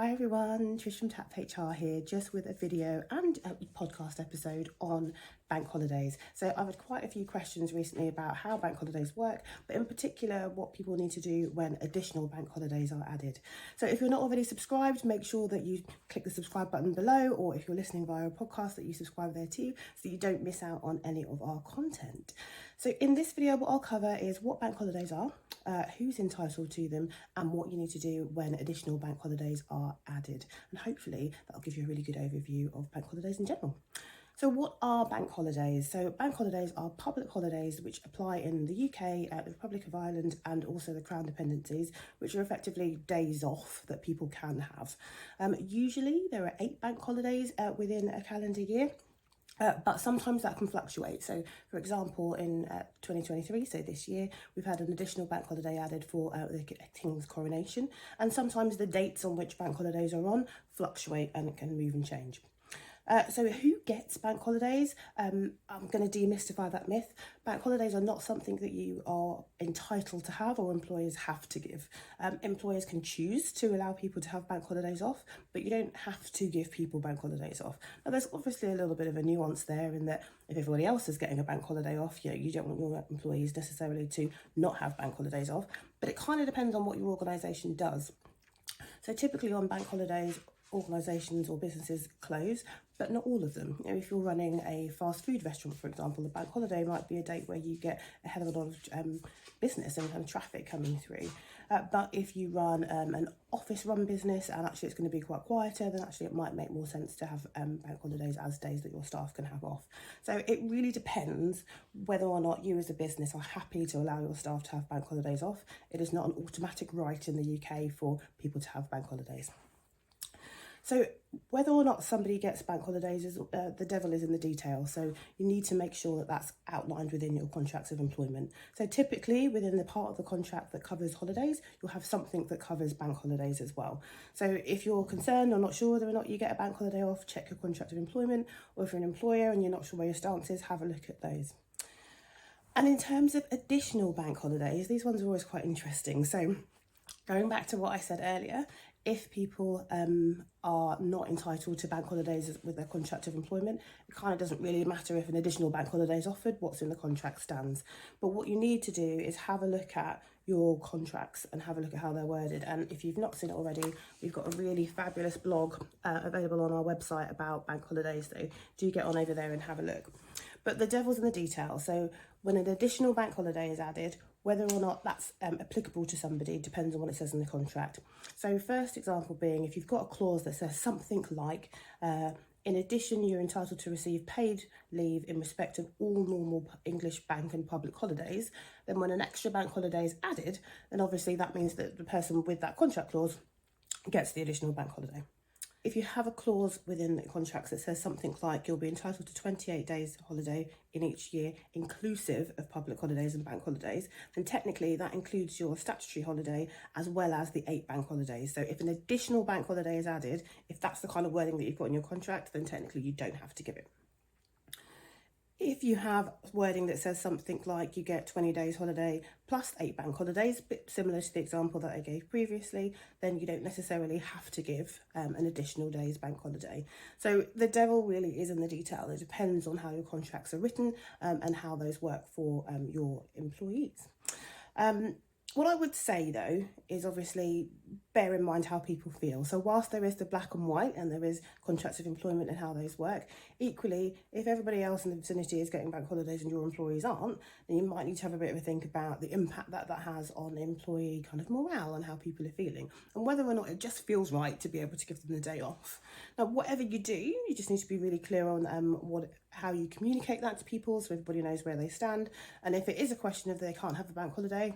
Hi everyone, Trish from Tap HR here, just with a video and a podcast episode on bank holidays. So I've had quite a few questions recently about how bank holidays work, but in particular what people need to do when additional bank holidays are added. So if you're not already subscribed, make sure that you click the subscribe button below, or if you're listening via a podcast that you subscribe there too, so you don't miss out on any of our content. So in this video, what I'll cover is what bank holidays are, who's entitled to them, and what you need to do when additional bank holidays are added. And hopefully that'll give you a really good overview of bank holidays in general. So what are bank holidays? So bank holidays are public holidays which apply in the UK, the Republic of Ireland, and also the Crown dependencies, which are effectively days off that people can have. Usually there are 8 bank holidays within a calendar year. But sometimes that can fluctuate. So, for example, in 2023, so this year, we've had an additional bank holiday added for the King's coronation. And sometimes the dates on which bank holidays are on fluctuate and it can move and change. So who gets bank holidays? I'm going to demystify that myth. Bank holidays are not something that you are entitled to have or employers have to give. Employers can choose to allow people to have bank holidays off, but you don't have to give people bank holidays off. Now, there's obviously a little bit of a nuance there in that if everybody else is getting a bank holiday off, you don't want your employees necessarily to not have bank holidays off, but it kind of depends on what your organisation does. So typically on bank holidays, organisations or businesses close, but not all of them. If you're running a fast food restaurant, for example, the bank holiday might be a date where you get a hell of a lot of business and traffic coming through. But if you run an office run business and actually it's going to be quite quieter, then actually it might make more sense to have bank holidays as days that your staff can have off. So it really depends whether or not you as a business are happy to allow your staff to have bank holidays off. It is not an automatic right in the UK for people to have bank holidays. So whether or not somebody gets bank holidays, is the devil is in the detail. So you need to make sure that that's outlined within your contracts of employment. So typically within the part of the contract that covers holidays, you'll have something that covers bank holidays as well. So if you're concerned or not sure whether or not you get a bank holiday off, check your contract of employment, or if you're an employer and you're not sure where your stance is, have a look at those. And in terms of additional bank holidays, these ones are always quite interesting. So going back to what I said earlier, if people are not entitled to bank holidays with their contract of employment, it kind of doesn't really matter if an additional bank holiday is offered, what's in the contract stands. But what you need to do is have a look at your contracts and have a look at how they're worded. And if you've not seen it already, we've got a really fabulous blog available on our website about bank holidays, so do get on over there and have a look. But the devil's in the detail. So when an additional bank holiday is added, whether or not that's applicable to somebody depends on what it says in the contract. So first example being, if you've got a clause that says something like, in addition, you're entitled to receive paid leave in respect of all normal English bank and public holidays, then when an extra bank holiday is added, then obviously that means that the person with that contract clause gets the additional bank holiday. If you have a clause within the contracts that says something like you'll be entitled to 28 days holiday in each year, inclusive of public holidays and bank holidays, then technically that includes your statutory holiday as well as the 8 bank holidays. So if an additional bank holiday is added, if that's the kind of wording that you've got in your contract, then technically you don't have to give it. If you have wording that says something like you get 20 days holiday plus 8 bank holidays, a bit similar to the example that I gave previously, then you don't necessarily have to give an additional day's bank holiday. So the devil really is in the detail. It depends on how your contracts are written and how those work for your employees. What I would say though is obviously bear in mind how people feel. So whilst there is the black and white and there is contracts of employment and how those work, equally if everybody else in the vicinity is getting bank holidays and your employees aren't, then you might need to have a bit of a think about the impact that that has on employee kind of morale and how people are feeling and whether or not it just feels right to be able to give them the day off. Now whatever you do, you just need to be really clear on how you communicate that to people so everybody knows where they stand. And if it is a question of they can't have a bank holiday,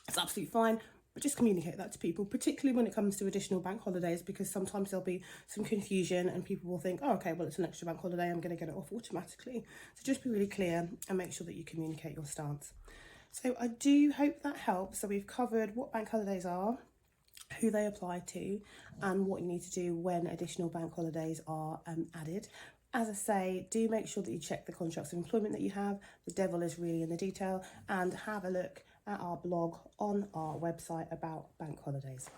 it's absolutely fine, but just communicate that to people, particularly when it comes to additional bank holidays, because sometimes there'll be some confusion and people will think, oh, okay, well, it's an extra bank holiday, I'm going to get it off automatically. So just be really clear and make sure that you communicate your stance. So I do hope that helps. So we've covered what bank holidays are, who they apply to, and what you need to do when additional bank holidays are added. As I say, do make sure that you check the contracts of employment that you have. The devil is really in the detail, and have a look at our blog on our website about bank holidays.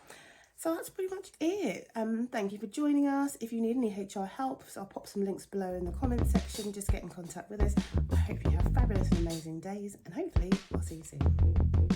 So that's pretty much it. Thank you for joining us. If you need any HR help, so I'll pop some links below in the comments section. Just get in contact with us. I hope you have fabulous and amazing days, and hopefully I'll see you soon.